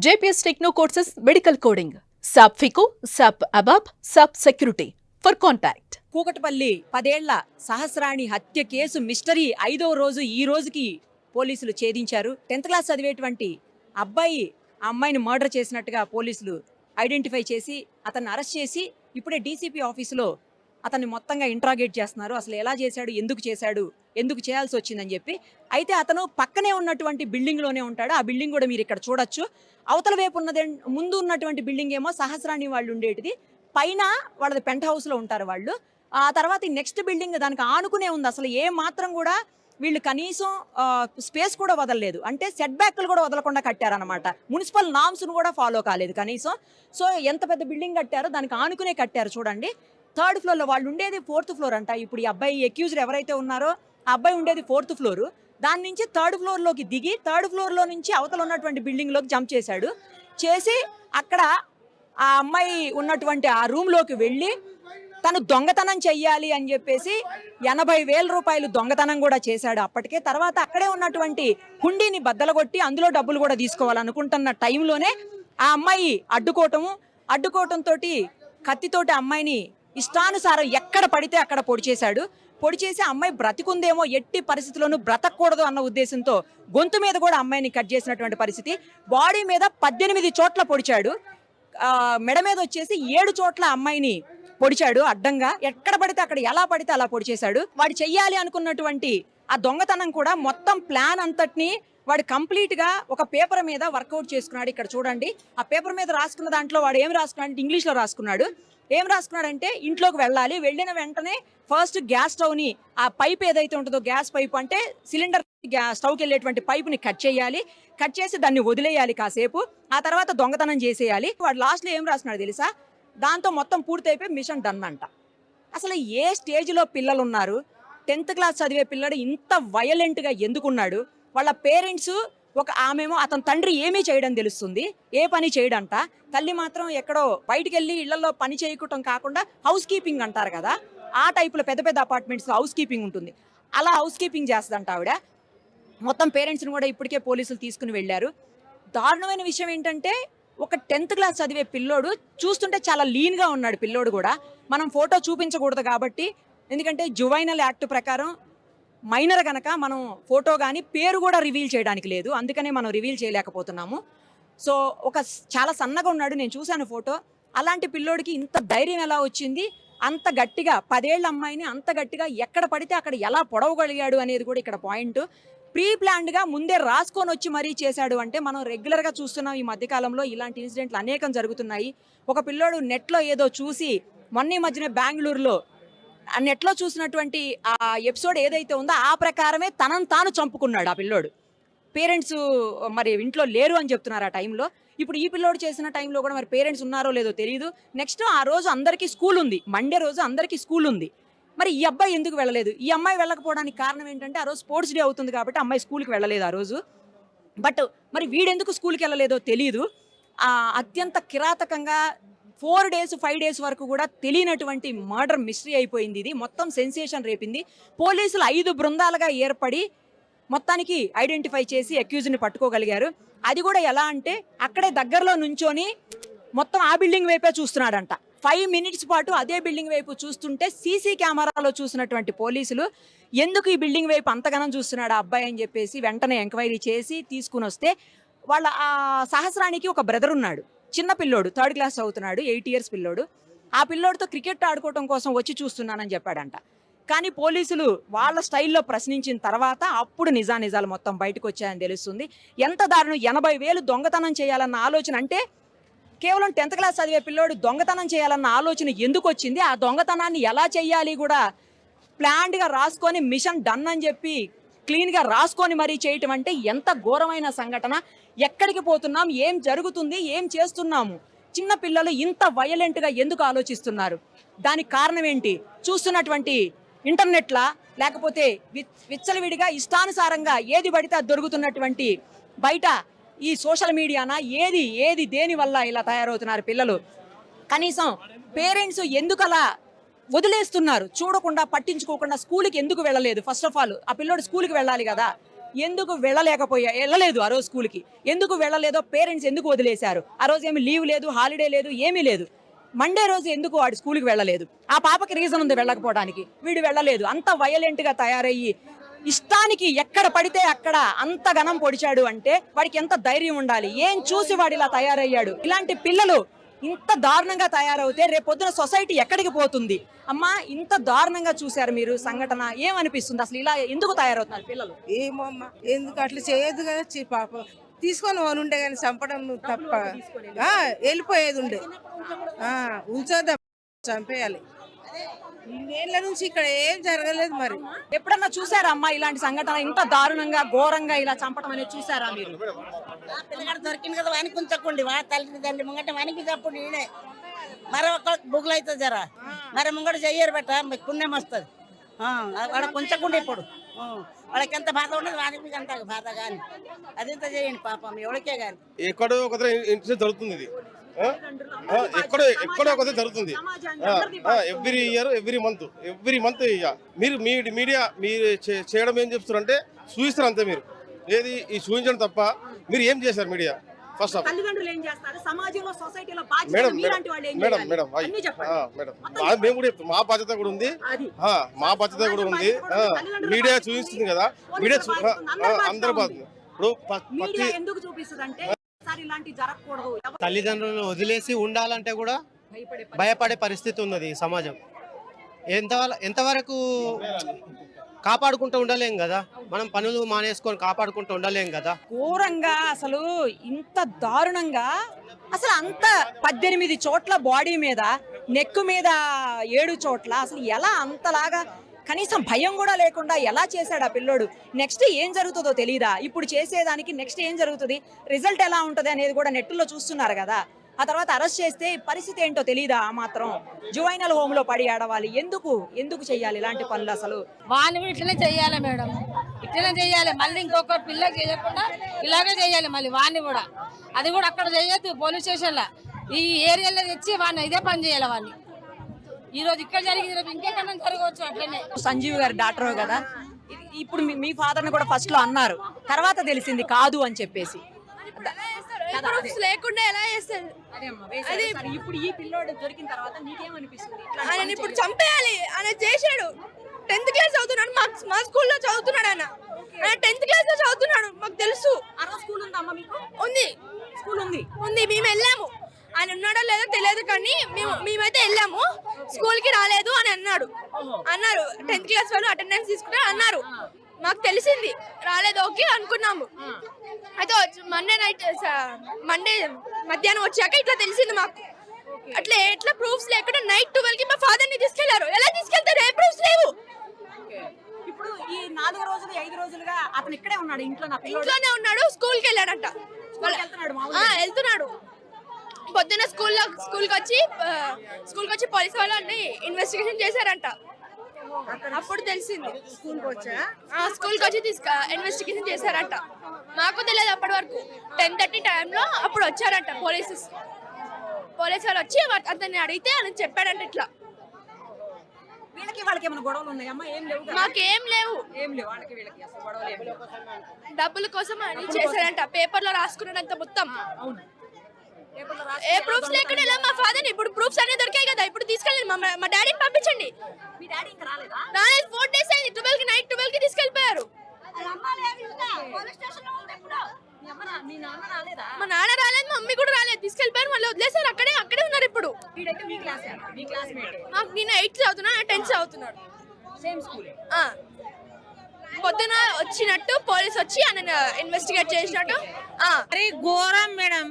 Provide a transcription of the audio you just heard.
JPS Techno Courses Medical Coding, SAP FICO, SAP ABAP, SAP Security. For contact. Kukatpally 10 ఏళ్ల సహస్రాణి హత్య case mystery 5వ రోజు ఈ రోజుకి పోలీసులు ఛేదించారు. 10th క్లాస్ చదివేటువంటి అబ్బాయి ఆ అమ్మాయిని మర్డర్ చేసినట్టుగా పోలీసులు ఐడెంటిఫై చేసి అతన్ని అరెస్ట్ చేసి ఇప్పుడే డీసీపీ ఆఫీసులో అతన్ని మొత్తంగా ఇంట్రాగేట్ చేస్తున్నారు. అసలు ఎలా చేశాడు, ఎందుకు చేయాల్సి వచ్చిందని చెప్పి. అయితే అతను పక్కనే ఉన్నటువంటి బిల్డింగ్లోనే ఉంటాడు. ఆ బిల్డింగ్ కూడా మీరు ఇక్కడ చూడొచ్చు. అవతల వైపు ముందు ఉన్నటువంటి బిల్డింగ్ ఏమో సహస్రాణి వాళ్ళు ఉండేటిది, పైన వాళ్ళది పెంట్ హౌస్లో ఉంటారు వాళ్ళు. ఆ తర్వాత ఈ నెక్స్ట్ బిల్డింగ్ దానికి ఆనుకునే ఉంది. అసలు ఏ మాత్రం కూడా వీళ్ళు కనీసం స్పేస్ కూడా వదలలేదు, అంటే సెట్ బ్యాక్లు కూడా వదలకుండా కట్టారనమాట. మున్సిపల్ నామ్స్ను కూడా ఫాలో కాలేదు కనీసం. సో ఎంత పెద్ద బిల్డింగ్ కట్టారో దానికి ఆనుకునే కట్టారు చూడండి. 3rd ఫ్లోర్లో వాళ్ళు ఉండేది 4th ఫ్లోర్ అంట. ఇప్పుడు ఈ అబ్బాయి అక్యూజ్డ్ ఎవరైతే ఉన్నారో ఆ అబ్బాయి ఉండేది 4th ఫ్లోరు. దాని నుంచి 3rd ఫ్లోర్లోకి దిగి 3rd ఫ్లోర్లో నుంచి అవతల ఉన్నటువంటి బిల్డింగ్లోకి జంప్ చేశాడు. చేసి అక్కడ ఆ అమ్మాయి ఉన్నటువంటి ఆ రూమ్లోకి వెళ్ళి తను దొంగతనం చెయ్యాలి అని చెప్పేసి 80,000 రూపాయలు దొంగతనం కూడా చేశాడు అప్పటికే. తర్వాత అక్కడే ఉన్నటువంటి హుండీని బద్దలగొట్టి అందులో డబ్బులు కూడా తీసుకోవాలనుకుంటున్న టైంలోనే ఆ అమ్మాయి అడ్డుకోవటంతో కత్తితోటి అమ్మాయిని ఇష్టానుసారం ఎక్కడ పడితే అక్కడ పొడి చేసి అమ్మాయి బ్రతికుందేమో, ఎట్టి పరిస్థితుల్లోనూ బ్రతకూడదు అన్న ఉద్దేశంతో గొంతు మీద కూడా అమ్మాయిని కట్ చేసినటువంటి పరిస్థితి. బాడీ మీద 18 చోట్ల పొడిచాడు. మెడ మీద వచ్చేసి 7 చోట్ల అమ్మాయిని పొడిచాడు అడ్డంగా. ఎక్కడ పడితే అక్కడ, ఎలా పడితే అలా పొడి చేశాడు. వాడు చెయ్యాలి అనుకున్నటువంటి ఆ దొంగతనం కూడా మొత్తం ప్లాన్ అంతటిని వాడు కంప్లీట్గా ఒక పేపర్ మీద వర్కౌట్ చేసుకున్నాడు. ఇక్కడ చూడండి, ఆ పేపర్ మీద రాసుకున్న దాంట్లో వాడు ఏం రాసుకున్నాడు అంటే ఇంగ్లీష్లో రాసుకున్నాడు. ఏం రాసుకున్నాడంటే ఇంట్లోకి వెళ్ళాలి, వెళ్ళిన వెంటనే ఫస్ట్ గ్యాస్ స్టవ్ని, ఆ పైప్ ఏదైతే ఉంటుందో గ్యాస్ పైప్ అంటే సిలిండర్ స్టవ్కి వెళ్ళేటువంటి పైపుని కట్ చేయాలి. కట్ చేసి దాన్ని వదిలేయాలి కాసేపు. ఆ తర్వాత దొంగతనం చేసేయాలి. వాడు లాస్ట్లో ఏం రాసుకున్నాడు తెలుసా? దాంతో మొత్తం పూర్తయిపోయి మిషన్ డన్ అంట. అసలు ఏ స్టేజ్లో పిల్లలు ఉన్నారు? 10th క్లాస్ చదివే పిల్లడు ఇంత వయలెంట్గా ఎందుకున్నాడు? వాళ్ళ పేరెంట్స్ ఆమెమో అతని తండ్రి ఏమీ చేయడం తెలుస్తుంది, ఏ పని చేయడంట. తల్లి మాత్రం ఎక్కడో బయటికి వెళ్ళి ఇళ్లలో పని చేయటం కాకుండా హౌస్ కీపింగ్ అంటారు కదా, ఆ టైపులో పెద్ద పెద్ద అపార్ట్మెంట్స్లో హౌస్ కీపింగ్ ఉంటుంది. అలా హౌస్ కీపింగ్ చేస్తుందంట ఆవిడ. మొత్తం పేరెంట్స్ని కూడా ఇప్పటికే పోలీసులు తీసుకుని వెళ్ళారు. దారుణమైన విషయం ఏంటంటే ఒక 10th క్లాస్ చదివే పిల్లోడు చూస్తుంటే చాలా లీన్గా ఉన్నాడు. పిల్లోడు కూడా మనం ఫోటో చూపించకూడదు కాబట్టి, ఎందుకంటే జువైనల్ యాక్ట్ ప్రకారం మైనర్ కనుక మనం ఫోటో కానీ పేరు కూడా రివీల్ చేయడానికి లేదు, అందుకనే మనం రివీల్ చేయలేకపోతున్నాము. సో చాలా సన్నగా ఉన్నాడు, నేను చూశాను ఫోటో. అలాంటి పిల్లోడికి ఇంత ధైర్యం ఎలా వచ్చింది? అంత గట్టిగా 10 ఏళ్ల అమ్మాయిని అంత గట్టిగా ఎక్కడ పడితే అక్కడ ఎలా పొడవగలిగాడు అనేది కూడా ఇక్కడ పాయింట్. ప్రీ ప్లాన్డ్గా ముందే రాసుకొని వచ్చి మరీ చేశాడు అంటే మనం రెగ్యులర్గా చూస్తున్నాం. ఈ మధ్యకాలంలో ఇలాంటి ఇన్సిడెంట్లు అనేకం జరుగుతున్నాయి. ఒక పిల్లోడు నెట్లో ఏదో చూసి మొన్న మధ్యనే బెంగళూరులో ఆ నెట్లో చూసినటువంటి ఆ ఎపిసోడ్ ఏదైతే ఉందో ఆ ప్రకారమే తనను తాను చంపుకున్నాడు ఆ పిల్లోడు. పేరెంట్స్ మరి ఇంట్లో లేరు అని చెప్తున్నారు ఆ టైంలో. ఇప్పుడు ఈ పిల్లోడు చేసిన టైంలో కూడా మరి పేరెంట్స్ ఉన్నారో లేదో తెలియదు. నెక్స్ట్ ఆ రోజు అందరికీ స్కూల్ ఉంది, మండే రోజు అందరికీ స్కూల్ ఉంది. మరి ఈ అబ్బాయి ఎందుకు వెళ్ళలేదు? ఈ అమ్మాయి వెళ్ళకపోవడానికి కారణం ఏంటంటే ఆ రోజు స్పోర్ట్స్ డే అవుతుంది కాబట్టి అమ్మాయి స్కూల్కి వెళ్ళలేదు ఆ రోజు. బట్ మరి వీడెందుకు స్కూల్కి వెళ్ళలేదో తెలియదు. అత్యంత కిరాతకంగా 4 days 5 days వరకు కూడా తెలియనటువంటి మర్డర్ మిస్టరీ అయిపోయింది. ఇది మొత్తం సెన్సేషన్ రేపింది. పోలీసులు 5 బృందాలుగా ఏర్పడి మొత్తానికి ఐడెంటిఫై చేసి అక్యూజ్ని పట్టుకోగలిగారు. అది కూడా ఎలా అంటే అక్కడే దగ్గరలో నుంచొని మొత్తం ఆ బిల్డింగ్ వైపే చూస్తున్నాడంట. 5 minutes పాటు అదే బిల్డింగ్ వైపు చూస్తుంటే సీసీ కెమెరాలో చూసినటువంటి పోలీసులు ఎందుకు ఈ బిల్డింగ్ వైపు అంతగానం చూస్తున్నాడు ఆ అబ్బాయి అని చెప్పేసి వెంటనే ఎంక్వైరీ చేసి తీసుకుని వస్తే వాళ్ళ ఆ సహస్రానికి ఒక బ్రదర్ ఉన్నాడు, చిన్న పిల్లోడు, 3rd క్లాస్ చదువుతున్నాడు, 8 years పిల్లోడు. ఆ పిల్లోడితో క్రికెట్ ఆడుకోవడం కోసం వచ్చి చూస్తున్నానని చెప్పాడంట. కానీ పోలీసులు వాళ్ళ స్టైల్లో ప్రశ్నించిన తర్వాత అప్పుడు నిజాలు మొత్తం బయటకు వచ్చాయని తెలుస్తుంది. ఎంత దారుణం! 80,000 దొంగతనం చేయాలన్న ఆలోచన, అంటే కేవలం 10th క్లాస్ చదివే పిల్లోడు దొంగతనం చేయాలన్న ఆలోచన ఎందుకు వచ్చింది? ఆ దొంగతనాన్ని ఎలా చేయాలి కూడా ప్లాన్డ్గా రాసుకొని మిషన్ డన్ అని చెప్పి క్లీన్గా రాసుకొని మరీ చేయటం అంటే ఎంత ఘోరమైన సంఘటన. ఎక్కడికి పోతున్నాం, ఏం జరుగుతుంది, ఏం చేస్తున్నాము? చిన్న పిల్లలు ఇంత వయలెంట్గా ఎందుకు ఆలోచిస్తున్నారు? దానికి కారణం ఏంటి? చూస్తున్నటువంటి ఇంటర్నెట్లా, లేకపోతే విచ్చలవిడిగా ఇష్టానుసారంగా ఏది పడితే అది దొరుకుతున్నటువంటి బయట ఈ సోషల్ మీడియానా, ఏది దేని వల్ల ఇలా తయారవుతున్నారు పిల్లలు? కనీసం పేరెంట్స్ ఎందుకు అలా వదిలేస్తున్నారు? చూడకుండా, పట్టించుకోకుండా స్కూల్కి ఎందుకు వెళ్ళలేదు? ఫస్ట్ ఆఫ్ ఆల్ ఆ పిల్లోడు స్కూల్కి వెళ్ళాలి కదా. ఎందుకు వెళ్ళలేదు ఆ రోజు స్కూల్కి, ఎందుకు వెళ్ళలేదో పేరెంట్స్ ఎందుకు వదిలేశారు? ఆ రోజు ఏమి లీవ్ లేదు, హాలిడే లేదు, ఏమీ లేదు. మండే రోజు ఎందుకు వాడు స్కూల్కి వెళ్ళలేదు? ఆ పాపకి రీజన్ ఉంది వెళ్ళకపోవడానికి, వీడు వెళ్ళలేదు. అంత వైలెంట్గా తయారయ్యి ఇష్టానికి ఎక్కడ పడితే అక్కడ అంత ఘనం పొడిచాడు అంటే వాడికి ఎంత ధైర్యం ఉండాలి? ఏం చూసి వాడు ఇలా తయారయ్యాడు? ఇలాంటి పిల్లలు ఇంత దారుణంగా తయారవుతే రేపొద్దున సొసైటీ ఎక్కడికి పోతుంది? అమ్మా, ఇంత దారుణంగా చూశారు మీరు సంఘటన, ఏమనిపిస్తుంది? అసలు ఇలా ఎందుకు తయారవుతున్నారు పిల్లలు? ఏమో అమ్మ, ఎందుకు అట్లా చేయొద్దు కదా. పాపం తీసుకొని ఉండే కానీ చంపడం తప్ప. వెళ్ళిపోయేది ఉండే, ఉంచొద్దా, చంపేయాలి. ఇన్నేళ్ల నుంచి ఇక్కడ ఏం జరగలేదు. మరి ఎప్పుడన్నా చూసారా అమ్మా ఇలాంటి సంఘటన? ఇంత దారుణంగా ఘోరంగా ఇలా చంపడం అనేది చూసారా మీరు? పిల్లగాడు దొరికింది కదా, వానికి ఉంచకండి. వా తల్లిదండ్రులు ముంగట వానికి తప్పుడు ఈయనే మరి ఒక్క బుగ్గులు అవుతుంది జరా, మరి ముంగట చెయ్యరు బెట్ట, మీకు పుణ్యం వస్తుంది. వాడ కొంచకుండా ఇప్పుడు వాళ్ళకి ఎంత బాధ ఉండదు, వానికి అంత బాధ కానీ అదింత చేయండి పాపం ఎవరికే కానీ. ఎక్కడో ఒక ఇన్సిడెంట్ జరుగుతుంది, ఇది ఎక్కడో ఒక జరుగుతుంది. ఎవ్రీ ఇయర్ ఎవ్రీ మంత్ ఇక మీరు మీడియా మీరు చేయడం ఏం చెప్తారంటే చూపిస్తారు అంతే. మీరు ఏది ఈ చూపించడం తప్ప మీరు ఏం చేశారు మీడియా? ఫస్ట్ ఆఫ్ తల్లిదండ్రులు ఏం చేస్తారు? సమాజంలో సొసైటీలో మేడం మేడం మేడం మేము కూడా చెప్తాం, మా బాధ్యత కూడా ఉంది, మీడియా చూపిస్తుంది కదా, మీడియా అందరూ బాధ్యత. ఇప్పుడు ఎందుకు చూపిస్తుందంటే ఇలాంటి జరగకూడదు. తల్లిదండ్రులను వదిలేసి ఉండాలంటే కూడా భయపడే పరిస్థితి ఉన్నది ఈ సమాజం. ఎంతవరకు కాపాడుకుంటూ ఉండలేం కదా, మనం పనులు మానేసుకొని కాపాడుకుంటూ ఉండలేం కదా. ఘోరంగా అసలు ఇంత దారుణంగా, అసలు అంత 18 చోట్ల బాడీ మీద, నెక్ మీద 7 చోట్ల, అసలు ఎలా అంతలాగా కనీసం భయం కూడా లేకుండా ఎలా చేశాడు ఆ పిల్లోడు? నెక్స్ట్ ఏం జరుగుతుందో తెలియదా? ఇప్పుడు చేసేదానికి నెక్స్ట్ ఏం జరుగుతుంది, రిజల్ట్ ఎలా ఉంటుంది అనేది కూడా నెట్లో చూస్తున్నారు కదా. ఆ తర్వాత అరెస్ట్ చేస్తే పరిస్థితి ఏంటో తెలియదా? ఆ మాత్రం జువైనల్ హోమ్ లో పడి ఆడవాలి. ఎందుకు చెయ్యాలి ఇలాంటి పనులు? అసలు వాడిని కూడా ఇట్లనే చెయ్యాలి మేడం, ఇట్లనే చెయ్యాలి. మళ్ళీ ఇంకొక పిల్లకి చేయకుండా ఇలాగే చెయ్యాలి. మళ్ళీ వాడిని కూడా, అది కూడా అక్కడ చేయొద్దు, పోలీస్ స్టేషన్ లో ఈ ఏరియాలో తెచ్చి వాడిని ఇదే పని చేయాలి. వాడిని ఈ రోజు ఇక్కడ జరిగింది, రేపు ఇంకెక్కడైనా జరగవచ్చు. అట్లనే సంజీవ్ గారు డాక్టర్ కదా, ఇప్పుడు మీ ఫాదర్ ని కూడా ఫస్ట్ లో అన్నారు, తర్వాత తెలిసింది కాదు అని చెప్పేసి. లేకుండా ఎలా చేస్తారు? ఇప్పుడు ఈ పిల్లోడు దొరికిన తర్వాత నీకేమనిపిస్తుంది? ఆయన ఇప్పుడు చంపేయాలి. ఆయన చేశాడు. 10th క్లాస్ చదువుతున్నాడు, మా స్కూల్లో చదువుతున్నాడు. ఆయన 10th క్లాస్ లో చదువుతున్నాడు, మాకు తెలుసు. స్కూల్ ఉందమ్మా మీకు? ఉంది, స్కూల్ ఉంది. మేము వెళ్ళాము. ఆయన ఉన్నాడో లేదో తెలియదు కానీ మేమైతే వెళ్ళాము. స్కూల్ కి రాలేదు అని అన్నారు. 10th క్లాస్ వాళ్ళు అటెండెన్స్ తీసుకున్నారు అన్నారు. మాకు తెలిసింది, రాలేదు, ఓకే అనుకున్నాము. అయితే మండే మధ్యాహ్నం వచ్చాక ఇట్లా తెలిసింది మాకు. ఎట్లా ప్రూఫ్స్ లేకుండా నైట్ 12 కి మా ఫాదర్ ని తీసుకెళ్లారు. ఎలా తీసుకెళ్తారు? ఏ ప్రూఫ్స్ లేవు. ఇప్పుడు ఈ 4 రోజులు 5 రోజులుగా అతను ఇక్కడే ఉన్నాడు, ఇంట్లోనే ఉన్నాడు. స్కూల్ కి వెళ్ళాడంట, వెళ్తున్నాడు. పొద్దున్న స్కూల్కి వచ్చి పోలీసు వాళ్ళు అన్ని ఇన్వెస్టిగేషన్ చేశారంట. అప్పుడు తెలిసింది. స్కూల్కి వచ్చి ఇన్వెస్టిగేషన్ చేశారంట. మాకు తెలియదు అప్పటి వరకు. 10:30 టైంలో అప్పుడు వచ్చారంట పోలీసు వాళ్ళు వచ్చి అతన్ని అడిగితే అని చెప్పాడంట. ఇట్లా వాళ్ళకి ఏమైనా గొడవలు ఉన్నాయమ్మా? ఏం లేవు, మాకేం లేవు. డబ్బుల కోసం అని చేశారంట. పేపర్ లో రాసుకున్నాడంత మొత్తం. ఏ ప్రూఫ్స్ లేకుండా ఇలా మా ఫాదర్ ఇప్పుడు ప్రూఫ్స్ అన్ని దొరికాయి కదా, ఇప్పుడు తీసుకెళ్ళండి. మా డాడీని పంపించండి. మీ డాడీ ఇంకా రాలేదు? 4 days అయింది. 12 కి నైట్ 12 కి తీసుకెళ్లిపోయారు. మా నాన్న రాలేదు, మా మమ్మీ కూడా రాలేదు. తీసుకెళ్లిపోయారు, మళ్ళీ వదిలేసారు. అక్కడే ఉన్నారు ఇప్పుడు. నేను 8th చదువుతున్నా, 10th చదువుతున్నాడు. పొద్దున వచ్చినట్టు పోలీస్ వచ్చి ఆయన ఇన్వెస్టిగేట్ చేసినట్టు. ఘోరం మేడం,